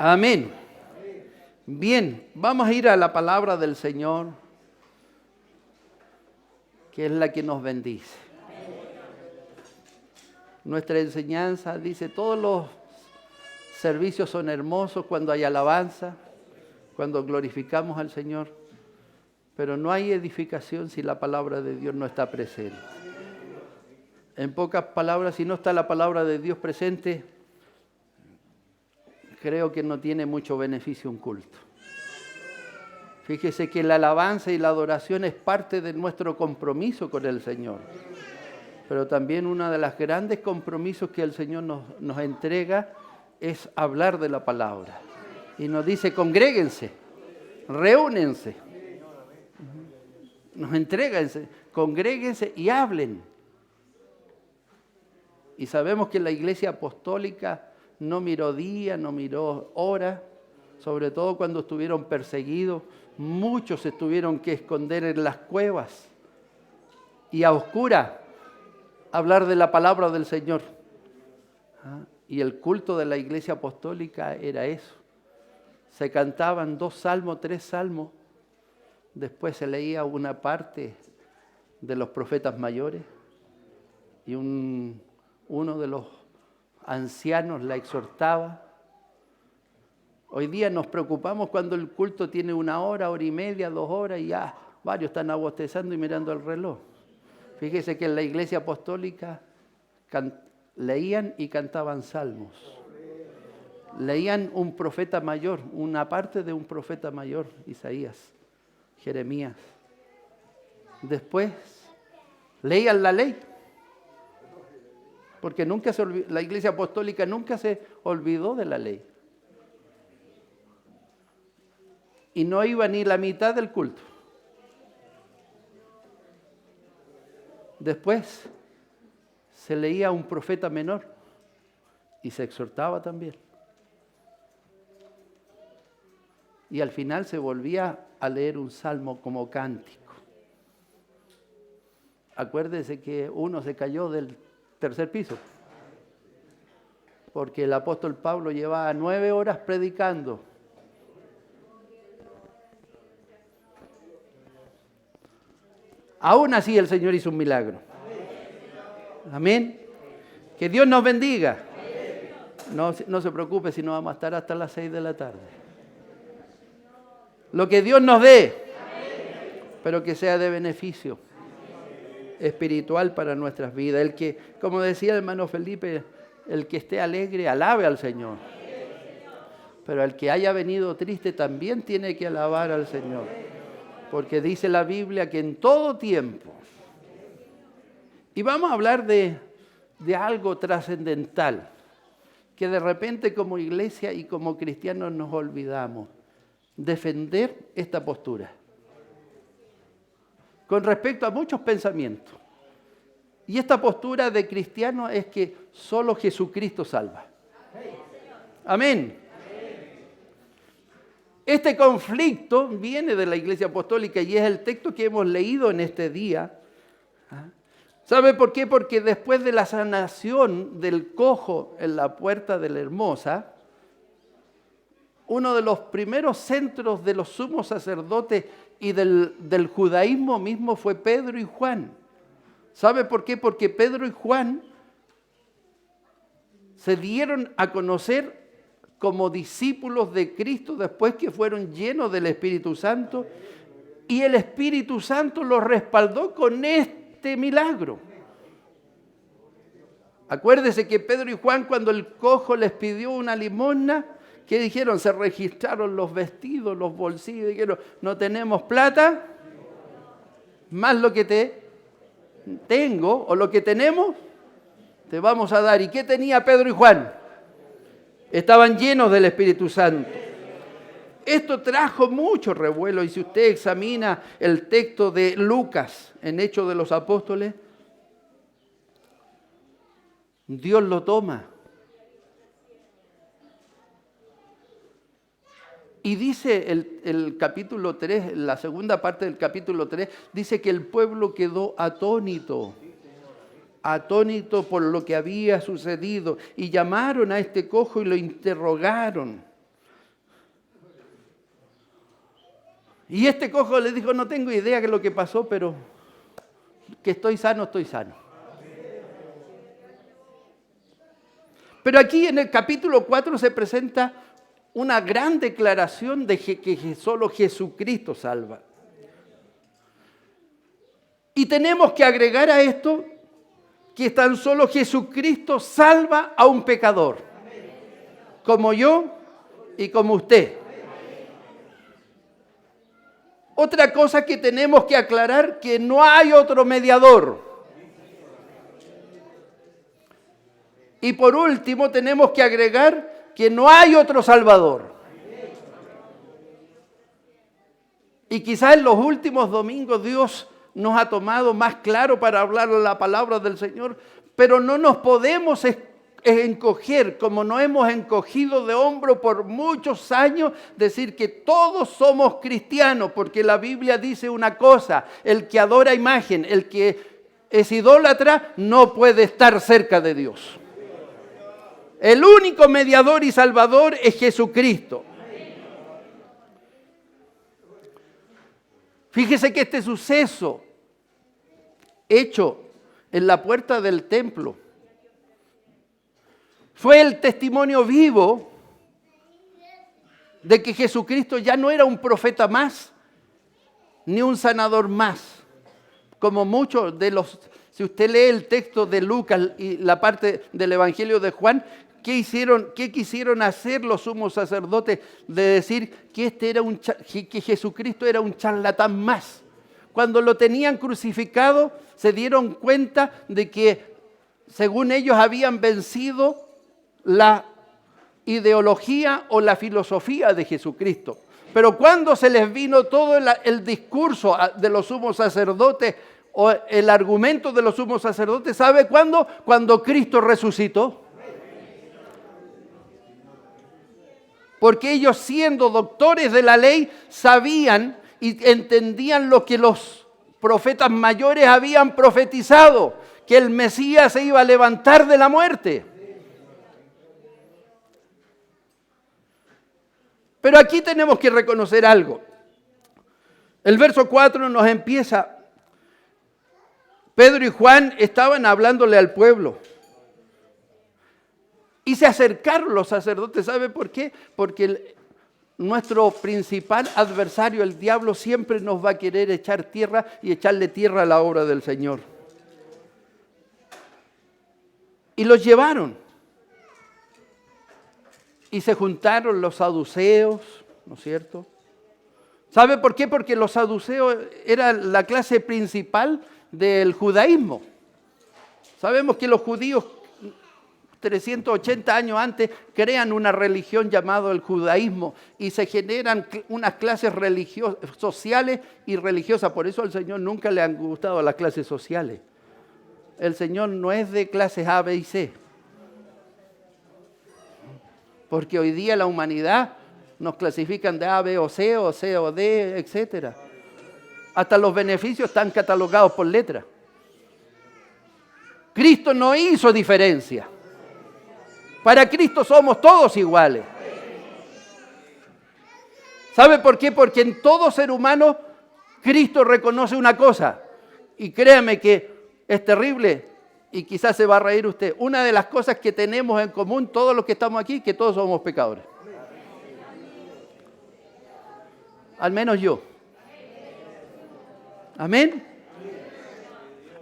Amén. Bien, vamos a ir a la palabra del Señor, que es la que nos bendice. Nuestra enseñanza dice, todos los servicios son hermosos cuando hay alabanza, cuando glorificamos al Señor, pero no hay edificación si la palabra de Dios no está presente. En pocas palabras, si no está la palabra de Dios presente, creo que no tiene mucho beneficio un culto. Fíjese que la alabanza y la adoración es parte de nuestro compromiso con el Señor. Pero también uno de los grandes compromisos que el Señor nos entrega es hablar de la palabra. Y nos dice, congréguense, reúnense. Nos entrega, congréguense y hablen. Y sabemos que la Iglesia Apostólica no miró día, no miró hora, sobre todo cuando estuvieron perseguidos. Muchos se tuvieron que esconder en las cuevas y a oscuras hablar de la palabra del Señor. Y el culto de la Iglesia Apostólica era eso. Se cantaban 2 salmos, 3 salmos. Después se leía una parte de los profetas mayores y uno de los ancianos la exhortaba. Hoy día nos preocupamos cuando el culto tiene 1 hora, hora y media, 2 horas y ya varios están abostezando y mirando el reloj. Fíjese que en la Iglesia Apostólica leían y cantaban salmos. Leían un profeta mayor, una parte de un profeta mayor, Isaías, Jeremías. Después leían la ley. Porque la Iglesia Apostólica nunca se olvidó de la ley. Y no iba ni la mitad del culto. Después se leía un profeta menor y se exhortaba también. Y al final se volvía a leer un salmo como cántico. Acuérdese que uno se cayó del 3er piso, porque el apóstol Pablo llevaba 9 horas predicando. Aún así el Señor hizo un milagro. Amén. Que Dios nos bendiga. No se preocupe si no vamos a estar hasta las 6 de la tarde. Lo que Dios nos dé, pero que sea de beneficio espiritual para nuestras vidas. El que, como decía el hermano Felipe, el que esté alegre, alabe al Señor. Pero el que haya venido triste también tiene que alabar al Señor. Porque dice la Biblia que en todo tiempo. Y vamos a hablar de algo trascendental, que de repente como iglesia y como cristianos nos olvidamos. Defender esta postura. Con respecto a muchos pensamientos. Y esta postura de cristiano es que solo Jesucristo salva. Amén. Este conflicto viene de la Iglesia Apostólica y es el texto que hemos leído en este día. ¿Sabe por qué? Porque después de la sanación del cojo en la puerta de la Hermosa, uno de los primeros centros de los sumos sacerdotes y del judaísmo mismo fue Pedro y Juan. ¿Sabe por qué? Porque Pedro y Juan se dieron a conocer como discípulos de Cristo después que fueron llenos del Espíritu Santo y el Espíritu Santo los respaldó con este milagro. Acuérdese que Pedro y Juan, cuando el cojo les pidió una limosna, ¿qué dijeron? Se registraron los vestidos, los bolsillos, dijeron, no tenemos plata, más lo que te tengo o lo que tenemos, te vamos a dar. ¿Y qué tenía Pedro y Juan? Estaban llenos del Espíritu Santo. Esto trajo mucho revuelo y si usted examina el texto de Lucas en Hechos de los Apóstoles, Dios lo toma. Y dice el capítulo 3, la segunda parte del capítulo 3, dice que el pueblo quedó atónito por lo que había sucedido. Y llamaron a este cojo y lo interrogaron. Y este cojo le dijo, no tengo idea de lo que pasó, pero que estoy sano, estoy sano. Pero aquí en el capítulo 4 se presenta una gran declaración de que solo Jesucristo salva. Y tenemos que agregar a esto que tan solo Jesucristo salva a un pecador, como yo y como usted. Otra cosa que tenemos que aclarar, que no hay otro mediador. Y por último tenemos que agregar que no hay otro Salvador. Y quizás en los últimos domingos Dios nos ha tomado más claro para hablar la palabra del Señor, pero no nos podemos encoger como nos hemos encogido de hombro por muchos años, decir que todos somos cristianos, porque la Biblia dice una cosa: el que adora imagen, el que es idólatra, no puede estar cerca de Dios. El único mediador y salvador es Jesucristo. Fíjese que este suceso hecho en la puerta del templo fue el testimonio vivo de que Jesucristo ya no era un profeta más, ni un sanador más. Como muchos de los, si usted lee el texto de Lucas y la parte del Evangelio de Juan, ¿qué quisieron hacer los sumos sacerdotes de decir que que Jesucristo era un charlatán más? Cuando lo tenían crucificado, se dieron cuenta de que, según ellos, habían vencido la ideología o la filosofía de Jesucristo. Pero cuando se les vino todo el discurso de los sumos sacerdotes o el argumento de los sumos sacerdotes, ¿sabe cuándo? Cuando Cristo resucitó. Porque ellos, siendo doctores de la ley, sabían y entendían lo que los profetas mayores habían profetizado, que el Mesías se iba a levantar de la muerte. Pero aquí tenemos que reconocer algo. El verso 4 nos empieza. Pedro y Juan estaban hablándole al pueblo. Y se acercaron los sacerdotes. ¿Sabe por qué? Porque nuestro principal adversario, el diablo, siempre nos va a querer echar tierra y echarle tierra a la obra del Señor. Y los llevaron. Y se juntaron los saduceos, ¿no es cierto? ¿Sabe por qué? Porque los saduceos eran la clase principal del judaísmo. Sabemos que los judíos 380 años antes crean una religión llamada el judaísmo y se generan unas clases sociales y religiosas. Por eso al Señor nunca le han gustado las clases sociales. El Señor no es de clases A, B y C. Porque hoy día la humanidad nos clasifican de A, B o C o D, etc. Hasta los beneficios están catalogados por letra. Cristo no hizo diferencia. Para Cristo somos todos iguales. ¿Sabe por qué? Porque en todo ser humano Cristo reconoce una cosa. Y créame que es terrible y quizás se va a reír usted. Una de las cosas que tenemos en común todos los que estamos aquí, que todos somos pecadores. Al menos yo. Amén.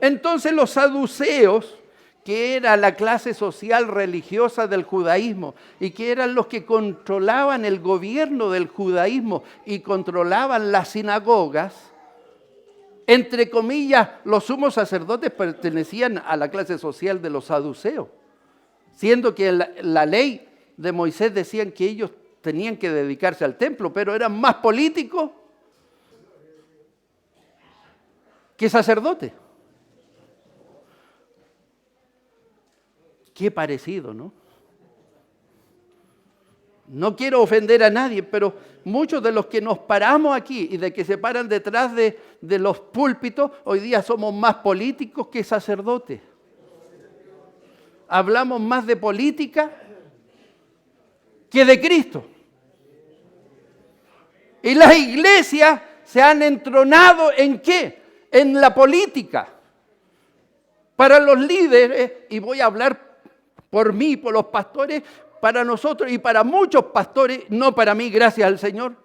Entonces los saduceos, que era la clase social religiosa del judaísmo y que eran los que controlaban el gobierno del judaísmo y controlaban las sinagogas, entre comillas, los sumos sacerdotes pertenecían a la clase social de los saduceos, siendo que la ley de Moisés decían que ellos tenían que dedicarse al templo, pero eran más políticos que sacerdotes. Qué parecido, ¿no? No quiero ofender a nadie, pero muchos de los que nos paramos aquí y de que se paran detrás de los púlpitos, hoy día somos más políticos que sacerdotes. Hablamos más de política que de Cristo. Y las iglesias se han entronado ¿en qué? En la política. Para los líderes, y voy a hablar por mí, por los pastores, para nosotros y para muchos pastores, no para mí, gracias al Señor,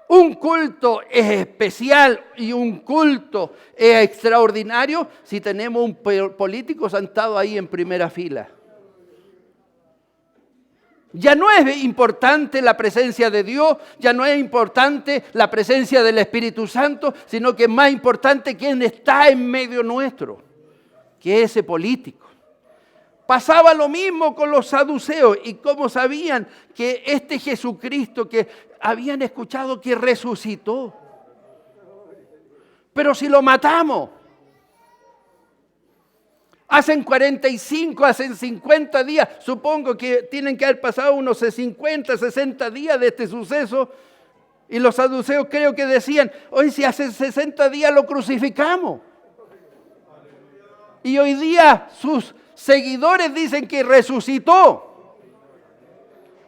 un culto es especial y un culto es extraordinario si tenemos un político sentado ahí en primera fila. Ya no es importante la presencia de Dios, ya no es importante la presencia del Espíritu Santo, sino que es más importante quién está en medio nuestro, que ese político. Pasaba lo mismo con los saduceos, y como sabían que este Jesucristo que habían escuchado que resucitó, pero si lo matamos, hacen 45, hacen 50 días, supongo que tienen que haber pasado unos 50, 60 días de este suceso, y los saduceos creo que decían, hoy si hace 60 días lo crucificamos. Y hoy día sus seguidores dicen que resucitó.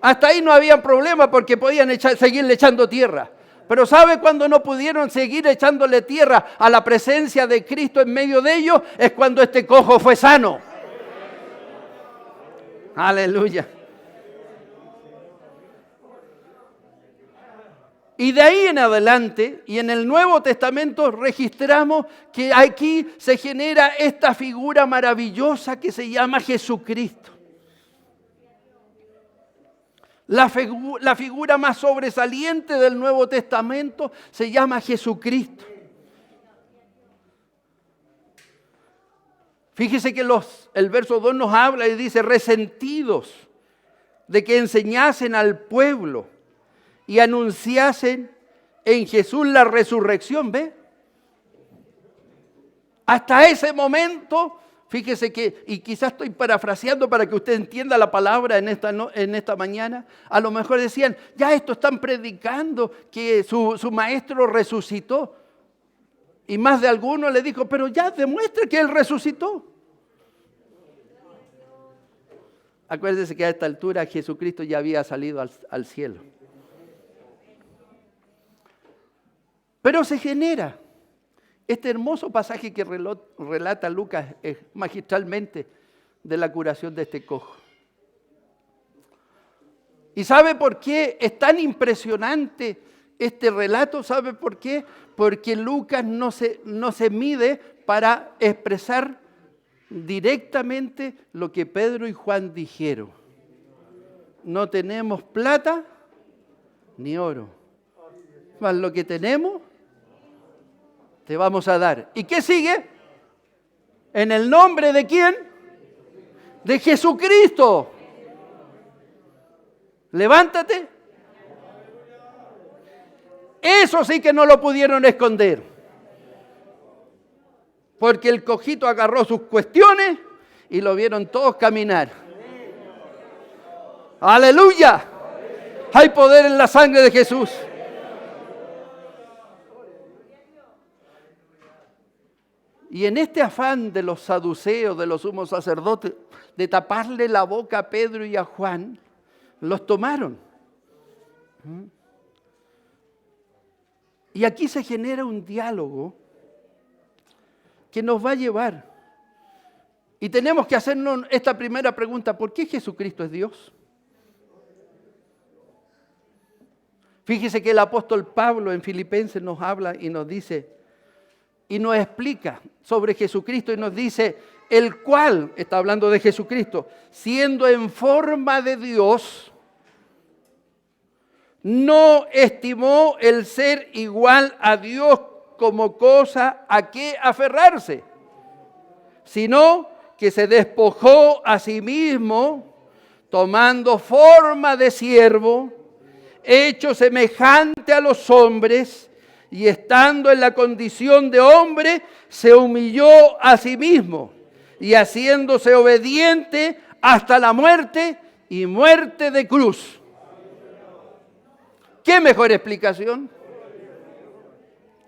Hasta ahí no había problema porque podían seguirle echando tierra. Pero ¿sabe cuándo no pudieron seguir echándole tierra a la presencia de Cristo en medio de ellos? Es cuando este cojo fue sano. Aleluya. Y de ahí en adelante, y en el Nuevo Testamento registramos que aquí se genera esta figura maravillosa que se llama Jesucristo. La figura más sobresaliente del Nuevo Testamento se llama Jesucristo. Fíjese que el verso 2 nos habla y dice, resentidos de que enseñasen al pueblo y anunciasen en Jesús la resurrección, ¿ve? Hasta ese momento, fíjese que, y quizás estoy parafraseando para que usted entienda la palabra en esta mañana, a lo mejor decían, ya esto están predicando que su maestro resucitó. Y más de alguno le dijo, pero ya demuestre que él resucitó. Acuérdese que a esta altura Jesucristo ya había salido al cielo. Pero se genera este hermoso pasaje que relata Lucas magistralmente de la curación de este cojo. ¿Y sabe por qué es tan impresionante este relato? ¿Sabe por qué? Porque Lucas no se mide para expresar directamente lo que Pedro y Juan dijeron. No tenemos plata ni oro, mas lo que tenemos te vamos a dar. ¿Y qué sigue? ¿En el nombre de quién? De Jesucristo. Levántate. Eso sí que no lo pudieron esconder. Porque el cojito agarró sus cuestiones y lo vieron todos caminar. ¡Aleluya! Hay poder en la sangre de Jesús. Y en este afán de los saduceos, de los sumos sacerdotes, de taparle la boca a Pedro y a Juan, los tomaron. Y aquí se genera un diálogo que nos va a llevar. Y tenemos que hacernos esta primera pregunta, ¿por qué Jesucristo es Dios? Fíjese que el apóstol Pablo en Filipenses nos habla y nos dice, y nos explica sobre Jesucristo y nos dice, el cual, está hablando de Jesucristo, siendo en forma de Dios, no estimó el ser igual a Dios como cosa a que aferrarse, sino que se despojó a sí mismo, tomando forma de siervo, hecho semejante a los hombres, y estando en la condición de hombre, se humilló a sí mismo, y haciéndose obediente hasta la muerte, y muerte de cruz. ¿Qué mejor explicación?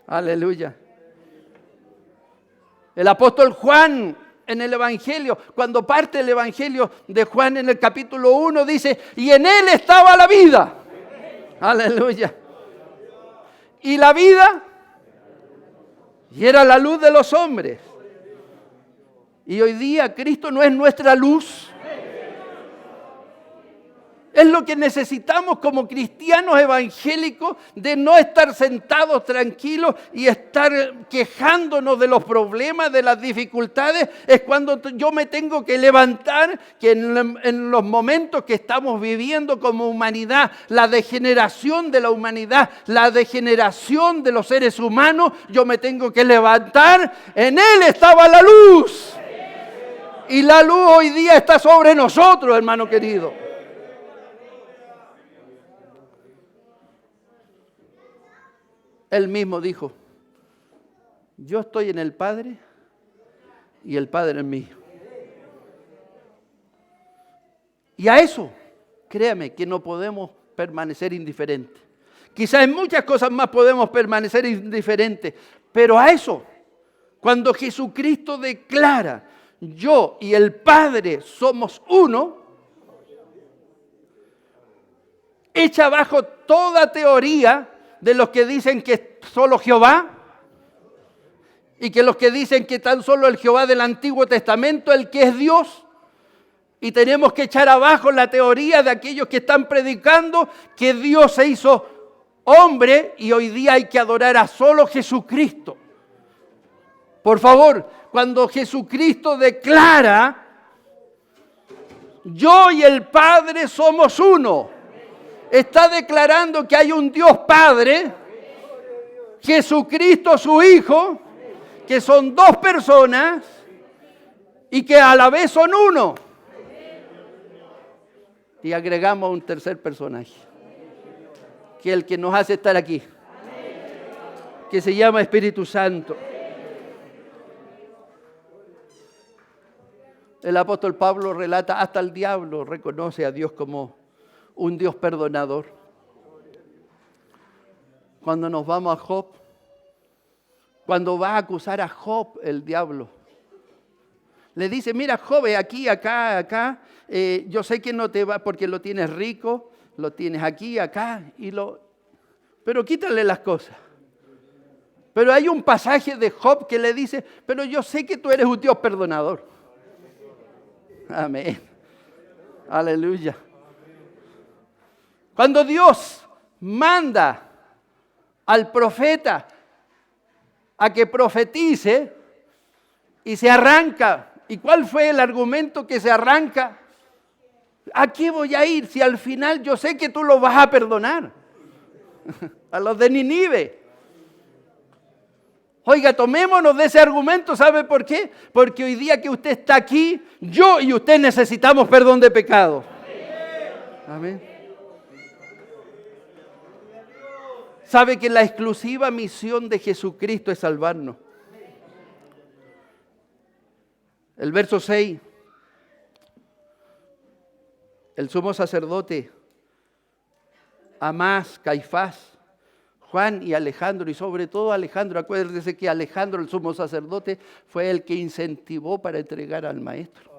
Aleluya. El apóstol Juan en el Evangelio, cuando parte el Evangelio de Juan en el capítulo 1, dice, y en él estaba la vida. Aleluya. y la vida, y era la luz de los hombres. Y hoy día Cristo no es nuestra luz. Es lo que necesitamos como cristianos evangélicos, de no estar sentados tranquilos y estar quejándonos de los problemas, de las dificultades. Es cuando yo me tengo que levantar, que en los momentos que estamos viviendo como humanidad, la degeneración de la humanidad, la degeneración de los seres humanos, yo me tengo que levantar. En Él estaba la luz. Y la luz hoy día está sobre nosotros, hermano querido. Él mismo dijo, yo estoy en el Padre y el Padre en mí. Y a eso, créame que no podemos permanecer indiferentes. Quizás en muchas cosas más podemos permanecer indiferentes, pero a eso, cuando Jesucristo declara, yo y el Padre somos uno, echa abajo toda teoría de los que dicen que es solo Jehová y que los que dicen que tan solo el Jehová del Antiguo Testamento, el que es Dios. Y tenemos que echar abajo la teoría de aquellos que están predicando que Dios se hizo hombre y hoy día hay que adorar a solo Jesucristo. Por favor, cuando Jesucristo declara, yo y el Padre somos uno, está declarando que hay un Dios Padre, Jesucristo su Hijo, que son dos personas y que a la vez son uno. Y agregamos un tercer personaje, que es el que nos hace estar aquí, que se llama Espíritu Santo. El apóstol Pablo relata, hasta el diablo reconoce a Dios como un Dios perdonador. Cuando nos vamos a Job, cuando va a acusar a Job el diablo, le dice, mira Job, aquí, acá, yo sé que no te va porque lo tienes rico, lo tienes aquí, acá, pero quítale las cosas. Pero hay un pasaje de Job que le dice, pero yo sé que tú eres un Dios perdonador. Amén. Aleluya. Cuando Dios manda al profeta a que profetice y se arranca, ¿y cuál fue el argumento que se arranca? ¿A qué voy a ir si al final yo sé que tú lo vas a perdonar? A los de Nínive. Oiga, tomémonos de ese argumento, ¿sabe por qué? Porque hoy día que usted está aquí, yo y usted necesitamos perdón de pecado. Amén. Sabe que la exclusiva misión de Jesucristo es salvarnos. El verso 6. El sumo sacerdote, Anás, Caifás, Juan y Alejandro, y sobre todo Alejandro, acuérdese que Alejandro, el sumo sacerdote, fue el que incentivó para entregar al maestro.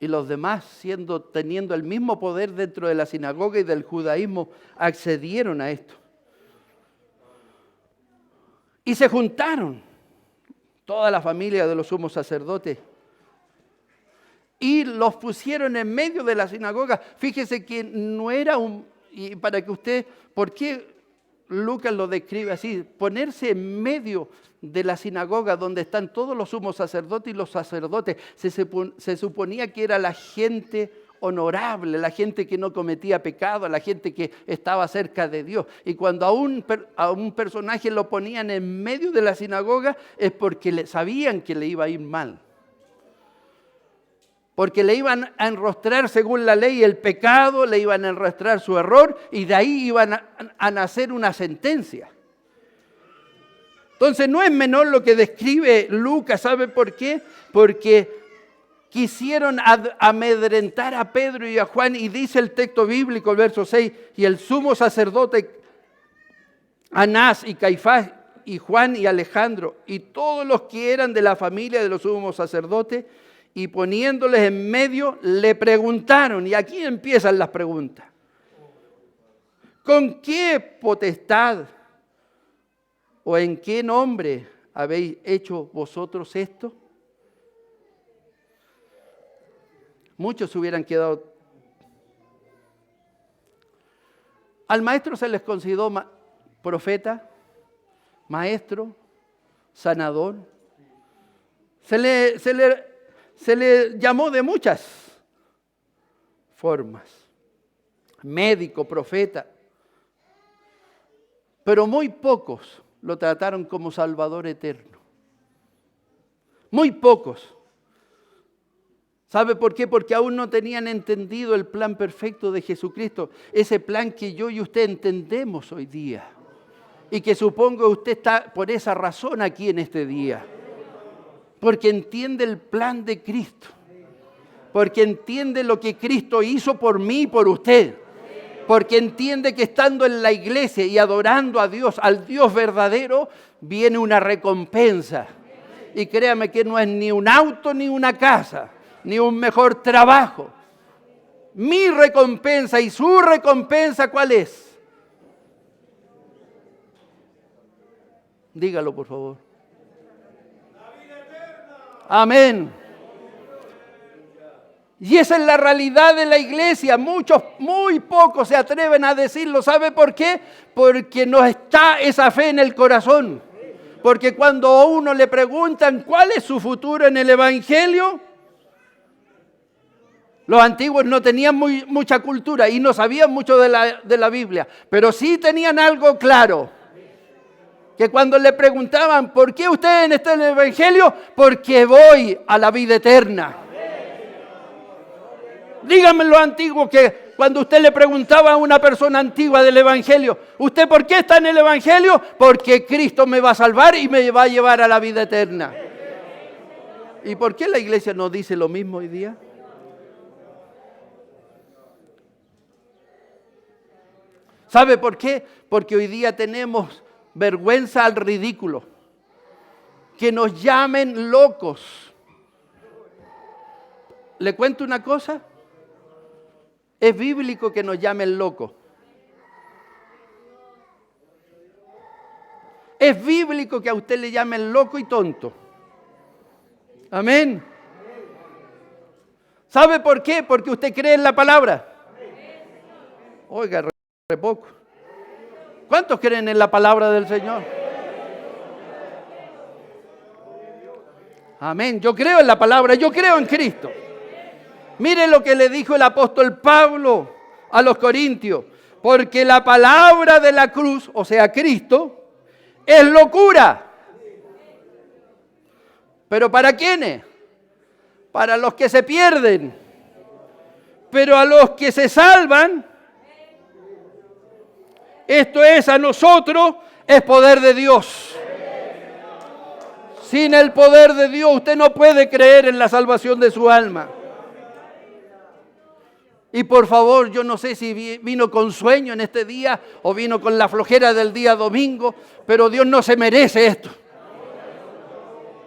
Y los demás, teniendo el mismo poder dentro de la sinagoga y del judaísmo, accedieron a esto. Y se juntaron toda la familia de los sumos sacerdotes y los pusieron en medio de la sinagoga. Fíjese que no era y para que usted, ¿por qué Lucas lo describe así? Ponerse en medio de la sinagoga donde están todos los sumos sacerdotes y los sacerdotes. Se suponía que era la gente honorable, la gente que no cometía pecado, la gente que estaba cerca de Dios. Y cuando a un personaje lo ponían en medio de la sinagoga es porque sabían que le iba a ir mal. Porque le iban a enrostrar según la ley el pecado, le iban a enrostrar su error y de ahí iban a nacer una sentencia. Entonces no es menor lo que describe Lucas, ¿sabe por qué? Porque quisieron amedrentar a Pedro y a Juan y dice el texto bíblico, el verso 6, y el sumo sacerdote Anás y Caifás y Juan y Alejandro y todos los que eran de la familia de los sumos sacerdotes, y poniéndoles en medio, le preguntaron, y aquí empiezan las preguntas. ¿Con qué potestad o en qué nombre habéis hecho vosotros esto? Muchos hubieran quedado. Al maestro se les consideró profeta, maestro, sanador. Se le llamó de muchas formas. Médico, profeta. Pero muy pocos lo trataron como Salvador eterno. Muy pocos. ¿Sabe por qué? Porque aún no tenían entendido el plan perfecto de Jesucristo. Ese plan que yo y usted entendemos hoy día. Y que supongo usted está por esa razón aquí en este día. Porque entiende el plan de Cristo. Porque entiende lo que Cristo hizo por mí y por usted. Porque entiende que estando en la iglesia y adorando a Dios, al Dios verdadero, viene una recompensa. Y créame que no es ni un auto ni una casa, ni un mejor trabajo. Mi recompensa y su recompensa, ¿cuál es? Dígalo, por favor. Amén. Y esa es la realidad de la iglesia. Muchos, muy pocos se atreven a decirlo. ¿Sabe por qué? Porque no está esa fe en el corazón. Porque cuando a uno le preguntan cuál es su futuro en el Evangelio, los antiguos no tenían mucha cultura y no sabían mucho de la Biblia, pero sí tenían algo claro. Que cuando le preguntaban, ¿por qué usted está en el Evangelio? Porque voy a la vida eterna. Dígame lo antiguo que cuando usted le preguntaba a una persona antigua del Evangelio, ¿usted por qué está en el Evangelio? Porque Cristo me va a salvar y me va a llevar a la vida eterna. ¿Y por qué la iglesia no dice lo mismo hoy día? ¿Sabe por qué? Porque hoy día tenemos vergüenza al ridículo. Que nos llamen locos. ¿Le cuento una cosa? Es bíblico que nos llamen locos. Es bíblico que a usted le llamen loco y tonto. Amén. ¿Sabe por qué? Porque usted cree en la palabra. Oiga, re poco. ¿Cuántos creen en la palabra del Señor? Amén. Yo creo en la palabra, yo creo en Cristo. Mire lo que le dijo el apóstol Pablo a los corintios. Porque la palabra de la cruz, o sea, Cristo, es locura. ¿Pero para quiénes? Para los que se pierden. Pero a los que se salvan, esto es a nosotros, es poder de Dios. Sin el poder de Dios usted no puede creer en la salvación de su alma. Y por favor, yo no sé si vino con sueño en este día o vino con la flojera del día domingo, pero Dios no se merece esto.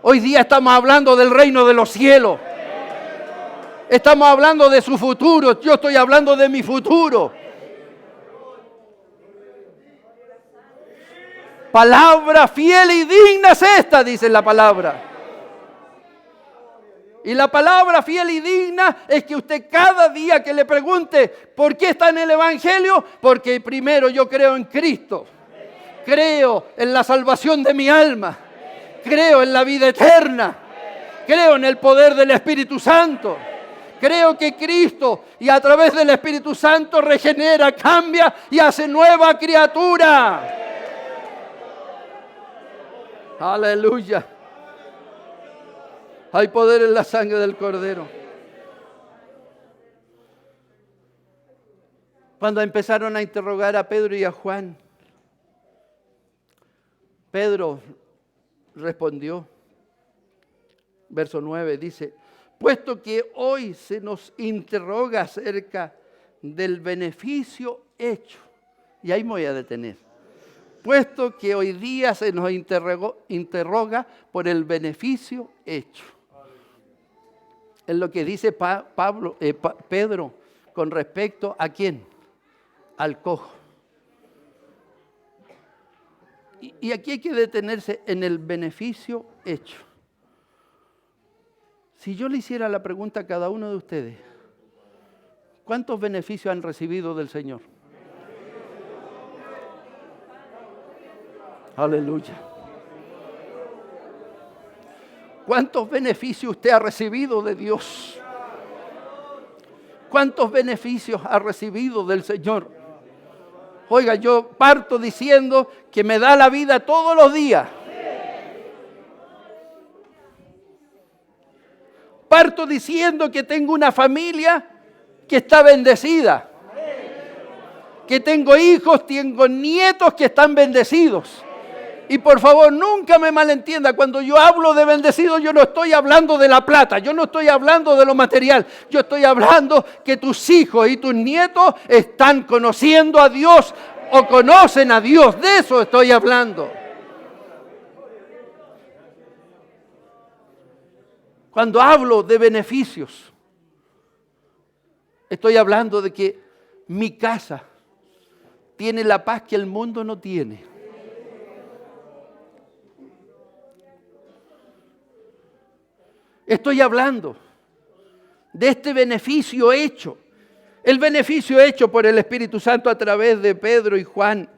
Hoy día estamos hablando del reino de los cielos. Estamos hablando de su futuro. Yo estoy hablando de mi futuro. Palabra fiel y digna es esta, dice la palabra. Y la palabra fiel y digna es que usted cada día que le pregunte ¿por qué está en el Evangelio? Porque primero yo creo en Cristo. Creo en la salvación de mi alma. Creo en la vida eterna. Creo en el poder del Espíritu Santo. Creo que Cristo y a través del Espíritu Santo regenera, cambia y hace nueva criatura. Aleluya. Hay poder en la sangre del Cordero. Cuando empezaron a interrogar a Pedro y a Juan, Pedro respondió, verso 9 dice, puesto que hoy se nos interroga acerca del beneficio hecho, y ahí me voy a detener, puesto que hoy día se nos interroga por el beneficio hecho. Es lo que dice Pedro con respecto a quién, al cojo. Y aquí hay que detenerse en el beneficio hecho. Si yo le hiciera la pregunta a cada uno de ustedes, ¿cuántos beneficios han recibido del Señor? Aleluya. ¿Cuántos beneficios usted ha recibido de Dios? ¿Cuántos beneficios ha recibido del Señor? Oiga, yo parto diciendo que me da la vida todos los días. Parto diciendo que tengo una familia que está bendecida. Que tengo hijos, tengo nietos que están bendecidos. Y por favor, nunca me malentienda, cuando yo hablo de bendecido, yo no estoy hablando de la plata, yo no estoy hablando de lo material, yo estoy hablando que tus hijos y tus nietos están conociendo a Dios o conocen a Dios, de eso estoy hablando. Cuando hablo de beneficios, estoy hablando de que mi casa tiene la paz que el mundo no tiene. Estoy hablando de este beneficio hecho, el beneficio hecho por el Espíritu Santo a través de Pedro y Juan.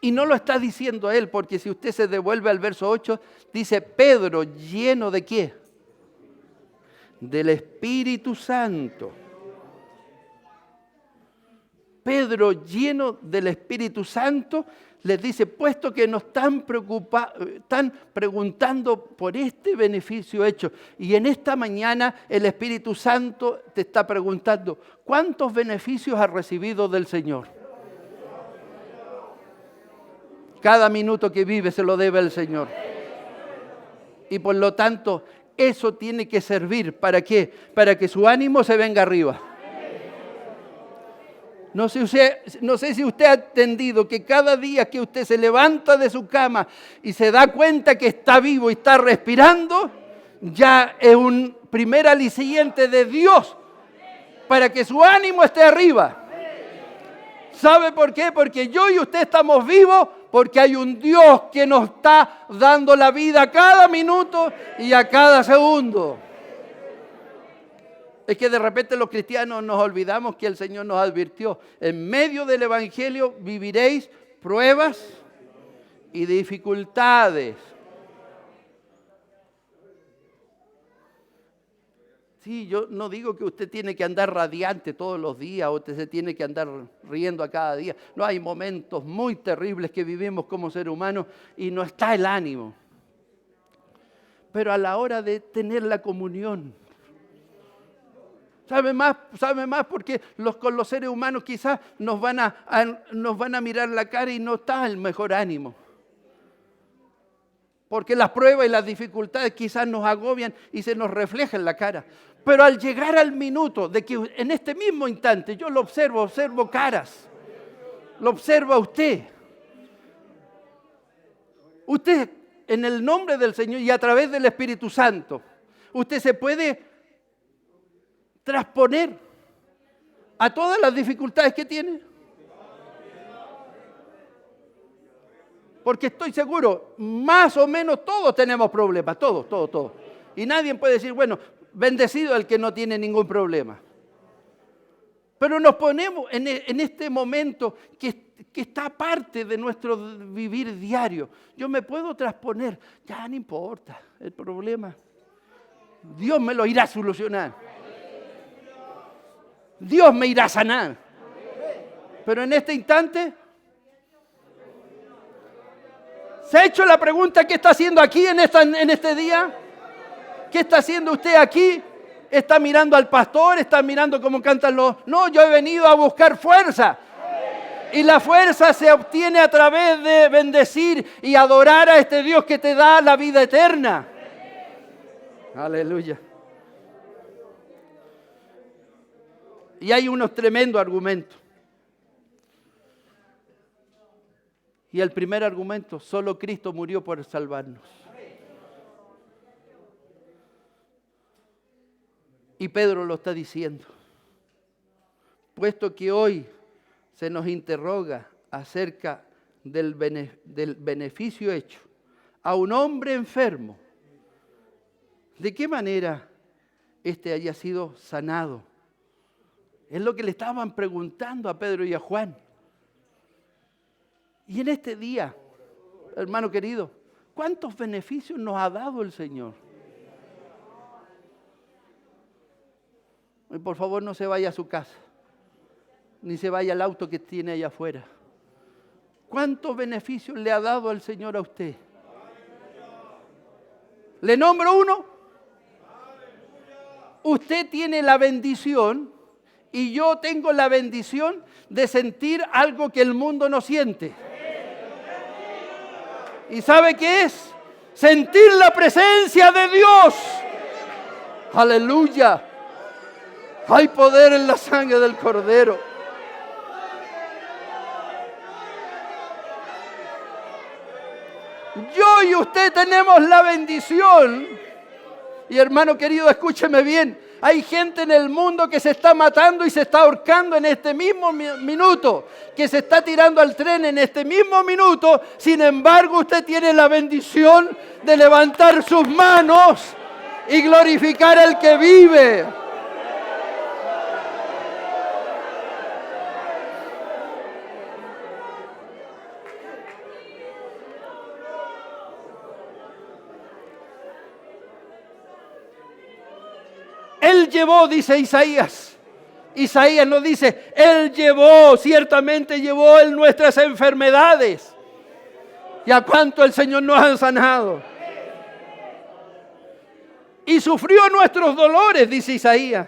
Y no lo está diciendo él, porque si usted se devuelve al verso 8, dice Pedro lleno de ¿qué? Del Espíritu Santo. Pedro lleno del Espíritu Santo les dice, puesto que nos están preguntando por este beneficio hecho, y en esta mañana el Espíritu Santo te está preguntando, ¿cuántos beneficios has recibido del Señor? Cada minuto que vive se lo debe al Señor. Y por lo tanto, eso tiene que servir, ¿para qué? Para que su ánimo se venga arriba. No sé si usted ha entendido que cada día que usted se levanta de su cama y se da cuenta que está vivo y está respirando, ya es un primer aliciente de Dios para que su ánimo esté arriba. ¿Sabe por qué? Porque yo y usted estamos vivos porque hay un Dios que nos está dando la vida a cada minuto y a cada segundo. Es que de repente los cristianos nos olvidamos que el Señor nos advirtió. En medio del Evangelio viviréis pruebas y dificultades. Sí, yo no digo que usted tiene que andar radiante todos los días o usted se tiene que andar riendo a cada día. No, hay momentos muy terribles que vivimos como seres humanos y no está el ánimo. Pero a la hora de tener la comunión, sabe más porque con los seres humanos quizás nos van a mirar la cara y no está el mejor ánimo. Porque las pruebas y las dificultades quizás nos agobian y se nos refleja en la cara. Pero al llegar al minuto de que en este mismo instante yo lo observo caras, lo observo a usted. Usted, en el nombre del Señor y a través del Espíritu Santo, usted se puede transponer a todas las dificultades que tiene. Porque estoy seguro, más o menos todos tenemos problemas, todos. Y nadie puede decir, bueno, bendecido el que no tiene ningún problema. Pero nos ponemos en este momento que está parte de nuestro vivir diario. Yo me puedo transponer, ya no importa el problema. Dios me lo irá a solucionar. Dios me irá a sanar. Pero en este instante, ¿se ha hecho la pregunta qué está haciendo aquí en este día? ¿Qué está haciendo usted aquí? ¿Está mirando al pastor? ¿Está mirando cómo cantan los...? No, yo he venido a buscar fuerza. Y la fuerza se obtiene a través de bendecir y adorar a este Dios que te da la vida eterna. Aleluya. Y hay unos tremendos argumentos. Y el primer argumento, solo Cristo murió por salvarnos. Y Pedro lo está diciendo. Puesto que hoy se nos interroga acerca del beneficio hecho a un hombre enfermo, ¿de qué manera éste haya sido sanado? Es lo que le estaban preguntando a Pedro y a Juan. Y en este día, hermano querido, ¿cuántos beneficios nos ha dado el Señor? Y por favor, no se vaya a su casa, ni se vaya al auto que tiene allá afuera. ¿Cuántos beneficios le ha dado el Señor a usted? ¿Le nombro uno? Usted tiene la bendición y yo tengo la bendición de sentir algo que el mundo no siente. ¿Y sabe qué es? Sentir la presencia de Dios. Aleluya. Hay poder en la sangre del Cordero. Yo y usted tenemos la bendición. Y hermano querido, escúcheme bien. Hay gente en el mundo que se está matando y se está ahorcando en este mismo minuto, que se está tirando al tren en este mismo minuto. Sin embargo, usted tiene la bendición de levantar sus manos y glorificar al que vive. Él llevó, dice Isaías. Isaías nos dice, Él llevó, ciertamente llevó Él nuestras enfermedades. ¿Y a cuánto el Señor nos ha sanado? Y sufrió nuestros dolores, dice Isaías.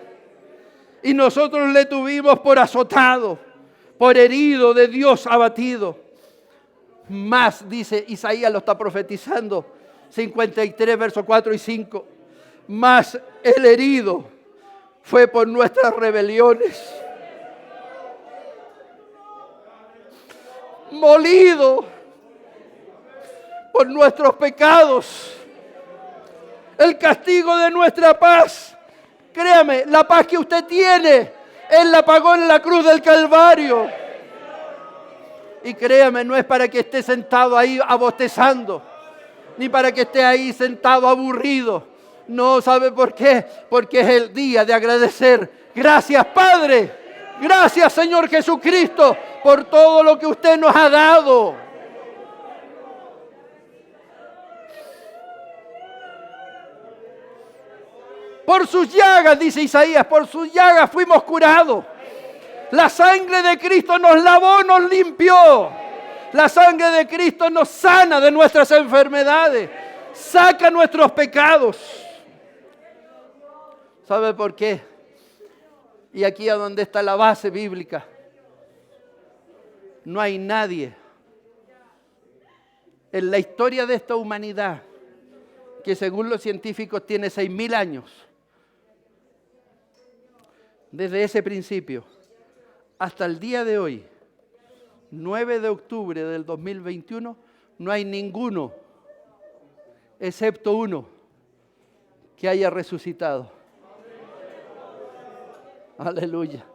Y nosotros le tuvimos por azotado, por herido, de Dios abatido. Más, dice Isaías, lo está profetizando, 53, versos 4 y 5. Mas el herido fue por nuestras rebeliones, molido por nuestros pecados. El castigo de nuestra paz, créame, la paz que usted tiene, Él la pagó en la cruz del Calvario. Y créame, no es para que esté sentado ahí abostezando, ni para que esté ahí sentado aburrido. No, ¿sabe por qué? Porque es el día de agradecer. Gracias, Padre. Gracias, Señor Jesucristo, por todo lo que usted nos ha dado. Por sus llagas, dice Isaías, por sus llagas fuimos curados. La sangre de Cristo nos lavó, nos limpió. La sangre de Cristo nos sana de nuestras enfermedades. Saca nuestros pecados. ¿Sabe por qué? Y aquí es donde está la base bíblica. No hay nadie en la historia de esta humanidad que según los científicos tiene 6.000 años. Desde ese principio hasta el día de hoy, 9 de octubre del 2021, no hay ninguno, excepto uno, que haya resucitado. Aleluya.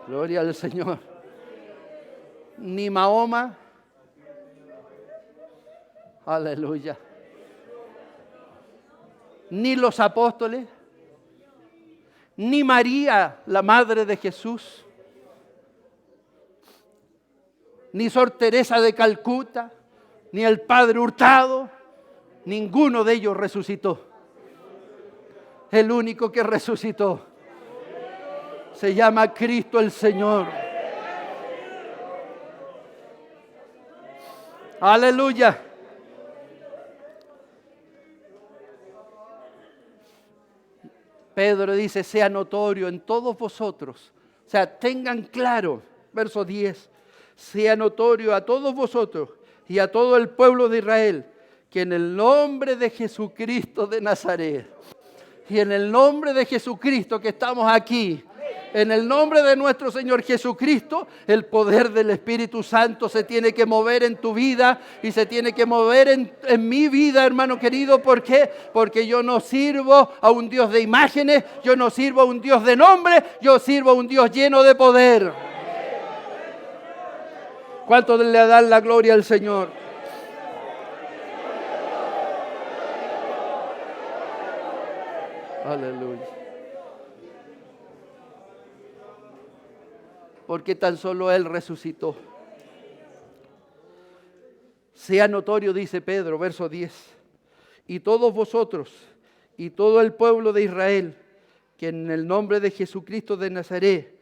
Gloria al Señor. Ni Mahoma. Aleluya. Ni los apóstoles. Ni María, la madre de Jesús. Ni Sor Teresa de Calcuta. Ni el Padre Hurtado. Ninguno de ellos resucitó. El único que resucitó se llama Cristo el Señor. Aleluya. Pedro dice, sea notorio en todos vosotros. O sea, tengan claro, verso 10, sea notorio a todos vosotros y a todo el pueblo de Israel, que en el nombre de Jesucristo de Nazaret, y en el nombre de Jesucristo que estamos aquí, en el nombre de nuestro Señor Jesucristo, el poder del Espíritu Santo se tiene que mover en tu vida y se tiene que mover en mi vida, hermano querido. ¿Por qué? Porque yo no sirvo a un Dios de imágenes, yo no sirvo a un Dios de nombre, yo sirvo a un Dios lleno de poder. ¿Cuántos le dan la gloria al Señor? Aleluya. Porque tan solo Él resucitó. Sea notorio, dice Pedro, verso 10, y todos vosotros y todo el pueblo de Israel, que en el nombre de Jesucristo de Nazaret,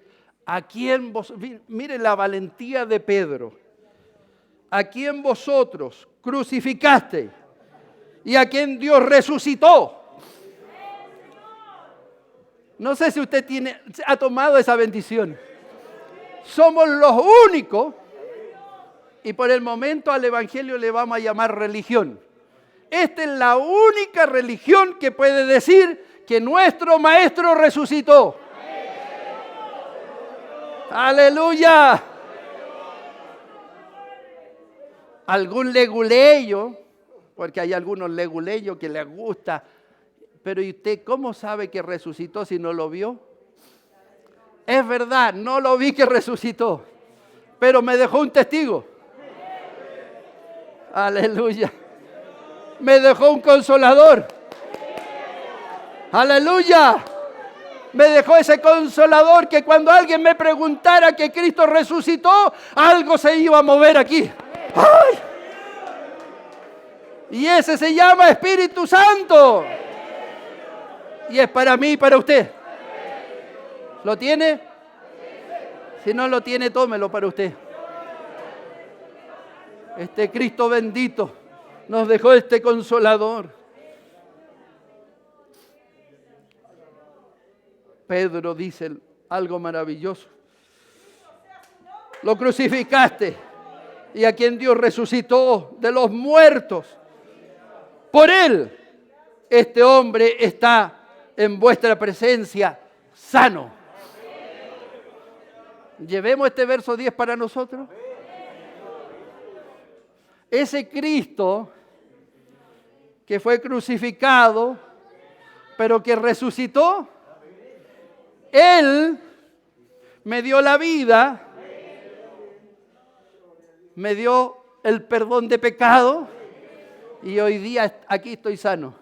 a quien vos, mire la valentía de Pedro, a quien vosotros crucificaste y a quien Dios resucitó. No sé si usted ha tomado esa bendición. Somos los únicos, y por el momento al Evangelio le vamos a llamar religión. Esta es la única religión que puede decir que nuestro Maestro resucitó. ¡Aleluya! Algún leguleyo, porque hay algunos leguleyos que les gusta, pero ¿y usted cómo sabe que resucitó si no lo vio? Es verdad, no lo vi que resucitó, pero me dejó un testigo. Aleluya. Me dejó un consolador. Aleluya. Me dejó ese consolador que cuando alguien me preguntara que Cristo resucitó, algo se iba a mover aquí. ¡Ay! Y ese se llama Espíritu Santo. Y es para mí y para usted. ¿Lo tiene? Si no lo tiene, tómelo para usted. Este Cristo bendito nos dejó este consolador. Pedro dice algo maravilloso. Lo crucificaste y a quien Dios resucitó de los muertos. Por él, este hombre está en vuestra presencia sano. Llevemos este verso 10 para nosotros. Ese Cristo que fue crucificado, pero que resucitó, Él me dio la vida, me dio el perdón de pecado y hoy día aquí estoy sano.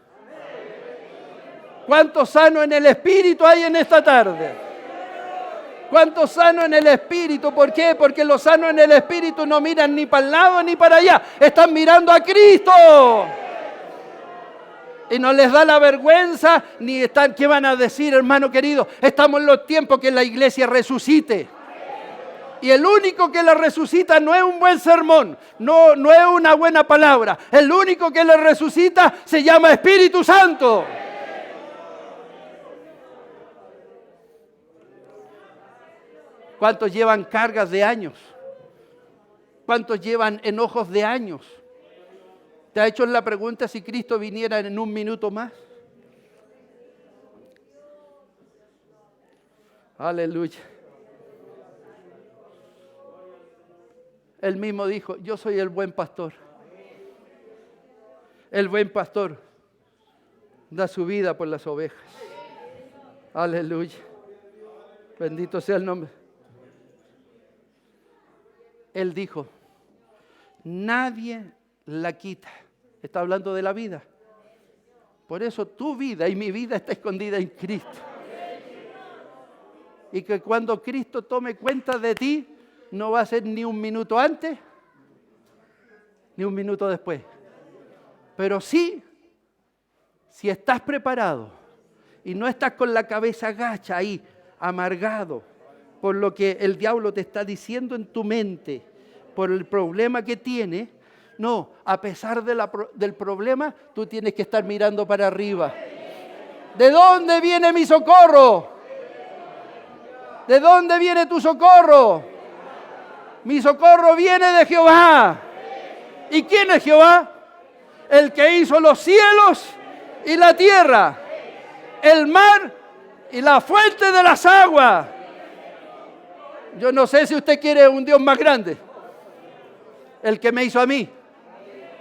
¿Cuántos sanos en el Espíritu hay en esta tarde? ¿Cuántos sanos en el Espíritu? ¿Por qué? Porque los sanos en el Espíritu no miran ni para el lado ni para allá. Están mirando a Cristo. Y no les da la vergüenza, ni están, ¿qué van a decir, hermano querido? Estamos en los tiempos que la iglesia resucite. Y el único que la resucita no es un buen sermón, no es una buena palabra. El único que la resucita se llama Espíritu Santo. ¿Cuántos llevan cargas de años? ¿Cuántos llevan enojos de años? ¿Te ha hecho la pregunta si Cristo viniera en un minuto más? Aleluya. Él mismo dijo, yo soy el buen pastor. El buen pastor da su vida por las ovejas. Aleluya. Bendito sea el nombre. Él dijo, nadie la quita. Está hablando de la vida. Por eso tu vida y mi vida está escondida en Cristo. Y que cuando Cristo tome cuenta de ti, no va a ser ni un minuto antes, ni un minuto después. Pero sí, si estás preparado y no estás con la cabeza gacha ahí, amargado, por lo que el diablo te está diciendo en tu mente, por el problema que tienes, no, a pesar del problema, tú tienes que estar mirando para arriba. ¿De dónde viene mi socorro? ¿De dónde viene tu socorro? Mi socorro viene de Jehová. ¿Y quién es Jehová? El que hizo los cielos y la tierra, el mar y la fuente de las aguas. Yo no sé si usted quiere un Dios más grande. El que me hizo a mí,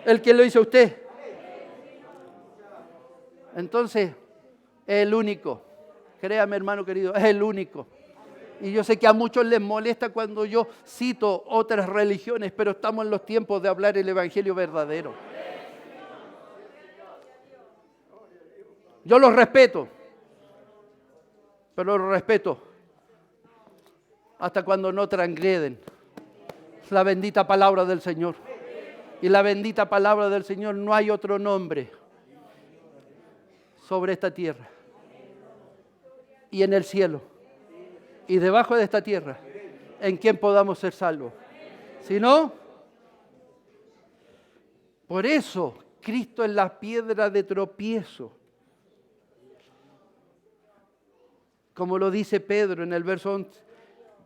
el que lo hizo a usted. Entonces, es el único. Créame, hermano querido, es el único. Y yo sé que a muchos les molesta cuando yo cito otras religiones, pero estamos en los tiempos de hablar el evangelio verdadero. Yo los respeto, pero los respeto hasta cuando no transgreden la bendita palabra del Señor. Y la bendita palabra del Señor, no hay otro nombre sobre esta tierra y en el cielo y debajo de esta tierra en quien podamos ser salvos. Si no, por eso Cristo es la piedra de tropiezo. Como lo dice Pedro en el verso 11.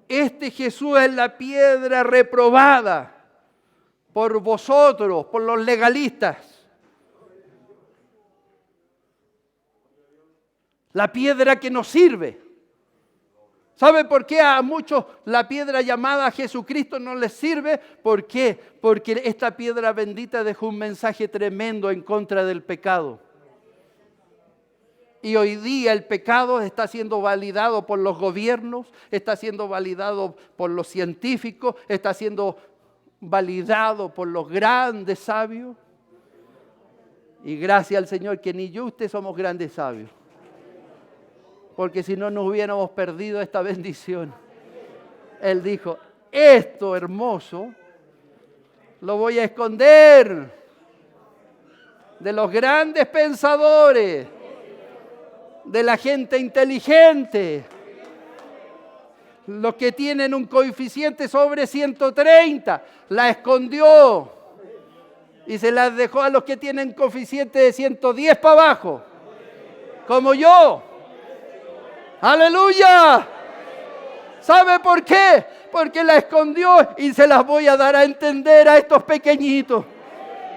Este Jesús es la piedra reprobada por vosotros, por los legalistas. La piedra que nos sirve. ¿Sabe por qué a muchos la piedra llamada Jesucristo no les sirve? ¿Por qué? Porque esta piedra bendita dejó un mensaje tremendo en contra del pecado. Y hoy día el pecado está siendo validado por los gobiernos, está siendo validado por los científicos, está siendo validado por los grandes sabios. Y gracias al Señor que ni yo y usted somos grandes sabios. Porque si no nos hubiéramos perdido esta bendición. Él dijo, esto hermoso lo voy a esconder de los grandes pensadores, de la gente inteligente, los que tienen un coeficiente sobre 130, la escondió y se las dejó a los que tienen coeficiente de 110 para abajo, como yo. ¡Aleluya! ¿Sabe por qué? Porque la escondió y se las voy a dar a entender a estos pequeñitos.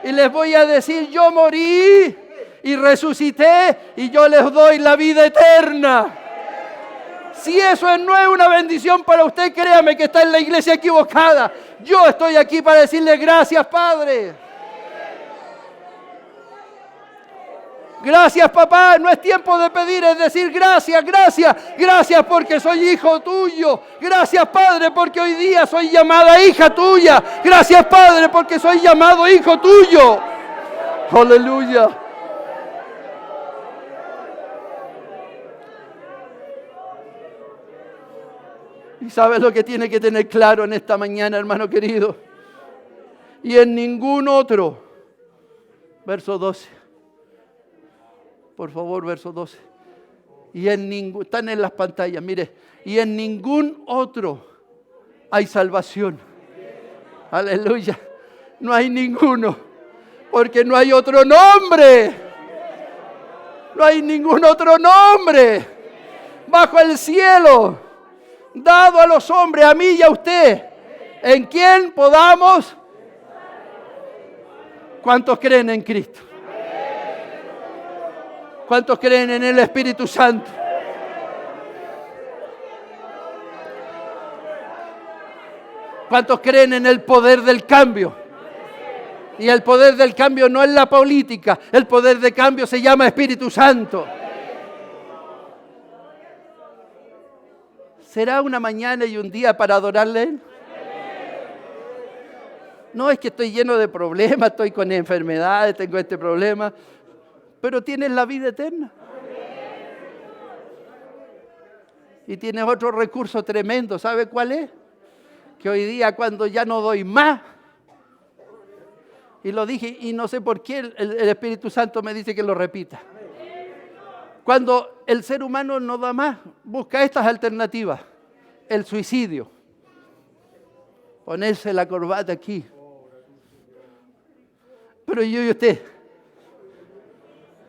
Y les voy a decir, yo morí y resucité y yo les doy la vida eterna. Si eso no es una bendición para usted, créame que está en la iglesia equivocada. Yo estoy aquí para decirle gracias, Padre. Gracias, papá. No es tiempo de pedir, es decir gracias, gracias. Gracias porque soy hijo tuyo. Gracias, Padre, porque hoy día soy llamada hija tuya. Gracias, Padre, porque soy llamado hijo tuyo. Aleluya. Y sabes lo que tiene que tener claro en esta mañana, hermano querido. Y en ningún otro. Verso 12. Por favor, verso 12. Y en ningún, están en las pantallas, mire. Y en ningún otro hay salvación. Aleluya. No hay ninguno. Porque no hay otro nombre. No hay ningún otro nombre bajo el cielo dado a los hombres, a mí y a usted, en quien podamos. ¿Cuántos creen en Cristo? ¿Cuántos creen en el Espíritu Santo? ¿Cuántos creen en el poder del cambio? Y el poder del cambio no es la política, el poder del cambio se llama Espíritu Santo. ¿Será una mañana y un día para adorarle a Él? No, es que estoy lleno de problemas, estoy con enfermedades, tengo este problema, pero tienes la vida eterna. Y tienes otro recurso tremendo, ¿sabe cuál es? Que hoy día cuando ya no doy más, y lo dije y no sé por qué el Espíritu Santo me dice que lo repita. Cuando el ser humano no da más, busca estas alternativas. El suicidio. Ponerse la corbata aquí. Pero yo y usted,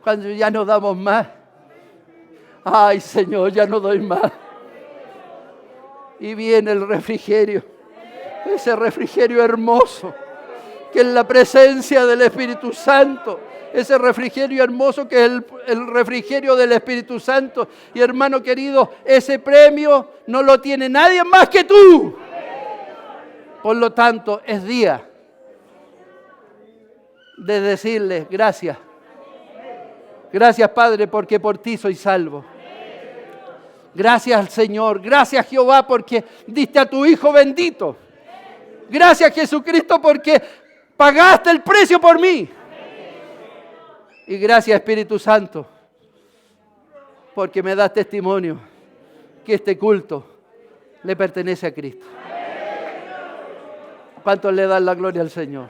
cuando ya no damos más, ay Señor, ya no doy más. Y viene el refrigerio, ese refrigerio hermoso, que es la presencia del Espíritu Santo. Ese refrigerio hermoso que es el refrigerio del Espíritu Santo. Y hermano querido, ese premio no lo tiene nadie más que tú. Por lo tanto, es día de decirle gracias. Gracias, Padre, porque por ti soy salvo. Gracias al Señor, gracias Jehová porque diste a tu Hijo bendito. Gracias Jesucristo porque pagaste el precio por mí. Y gracias Espíritu Santo porque me das testimonio que este culto le pertenece a Cristo. ¿Cuántos le dan la gloria al Señor?